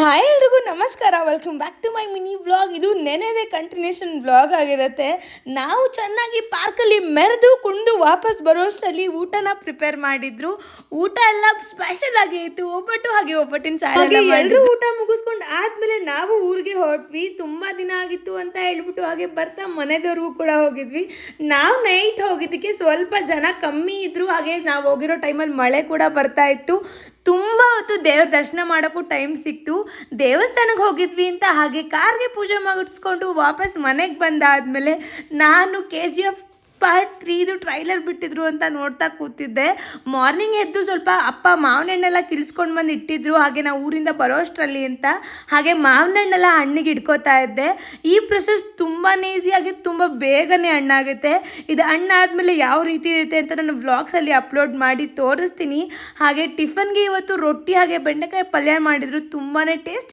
Hi ಎಲ್ರಿಗೂ ನಮಸ್ಕಾರ, welcome back to my mini vlog. ಇದು ನೆನೆದೇ ಕಂಟಿನ್ಯೂಷನ್ ವ್ಲಾಗ್ ಆಗಿರುತ್ತೆ. ನಾವು ಚೆನ್ನಾಗಿ ಪಾರ್ಕಲ್ಲಿ ಮೆರೆದು ಕುಂಡು ವಾಪಸ್ ಬರೋಷ್ಟರಲ್ಲಿ ಊಟನ ಪ್ರಿಪೇರ್ ಮಾಡಿದ್ರು. ಊಟ ಎಲ್ಲ ಸ್ಪೆಷಲ್ ಆಗಿ ಇತ್ತು, ಒಬ್ಬಟ್ಟು ಹಾಗೆ ಒಬ್ಬಟ್ಟಿನ ಸಾರು. ಎಲ್ಲರೂ ಊಟ ಮುಗಿಸ್ಕೊಂಡು ಆದ್ಮೇಲೆ ನಾವು ಊರಿಗೆ ಹೊರಟ್ವಿ. ತುಂಬ ದಿನ ಆಗಿತ್ತು ಅಂತ ಹೇಳ್ಬಿಟ್ಟು ಹಾಗೆ ಬರ್ತಾ ಮನೆದವ್ರಿಗೂ ಕೂಡ ಹೋಗಿದ್ವಿ. ನಾವು ನೈಟ್ ಹೋಗಿದ್ದಕ್ಕೆ ಸ್ವಲ್ಪ ಜನ ಕಮ್ಮಿ ಇದ್ರು, ಹಾಗೆ ನಾವು ಹೋಗಿರೋ ಟೈಮಲ್ಲಿ ಮಳೆ ಕೂಡ ಬರ್ತಾ ಇತ್ತು. ತುಂಬ ಹೊತ್ತು ದೇವ್ರ ದರ್ಶನ ಮಾಡೋಕ್ಕೂ ಟೈಮ್ ಸಿಕ್ತು. ದೇವಸ್ಥಾನಕ್ಕೆ ಹೋಗಿದ್ವಿ ಅಂತ ಹಾಗೆ ಕಾರ್ಗೆ ಪೂಜೆ ಮಾಡಿಸ್ಕೊಂಡು ವಾಪಸ್ ಮನೆಗೆ ಬಂದಾದಮೇಲೆ ನಾನು KGF ಪಾರ್ಟ್ 3 ಟ್ರೈಲರ್ ಬಿಟ್ಟಿದ್ರು ಅಂತ ನೋಡ್ತಾ ಕೂತಿದ್ದೆ. ಮಾರ್ನಿಂಗ್ ಎದ್ದು ಸ್ವಲ್ಪ ಅಪ್ಪ ಮಾವಿನ ಹಣ್ಣೆಲ್ಲ ಕಿಳಿಸ್ಕೊಂಡು ಬಂದು ಇಟ್ಟಿದ್ರು, ಹಾಗೆ ನಾವು ಊರಿಂದ ಬರೋಷ್ಟರಲ್ಲಿ ಅಂತ. ಹಾಗೆ ಮಾವಿನ ಹಣ್ಣೆಲ್ಲ ಹಣ್ಣಿಗೆ ಇಟ್ಕೋತಾ ಇದ್ದೆ. ಈ ಪ್ರೊಸೆಸ್ ತುಂಬಾ ಈಸಿಯಾಗಿ ತುಂಬ ಬೇಗನೆ ಹಣ್ಣಾಗುತ್ತೆ. ಇದು ಹಣ್ಣಾದಮೇಲೆ ಯಾವ ರೀತಿ ಇರುತ್ತೆ ಅಂತ ನಾನು ವ್ಲಾಗ್ಸಲ್ಲಿ ಅಪ್ಲೋಡ್ ಮಾಡಿ ತೋರಿಸ್ತೀನಿ. ಹಾಗೆ ಟಿಫನ್ಗೆ ಇವತ್ತು ರೊಟ್ಟಿ ಹಾಗೆ ಬೆಂಡೆಕಾಯಿ ಪಲ್ಯ ಮಾಡಿದ್ರು, ತುಂಬಾ ಟೇಸ್ಟ್.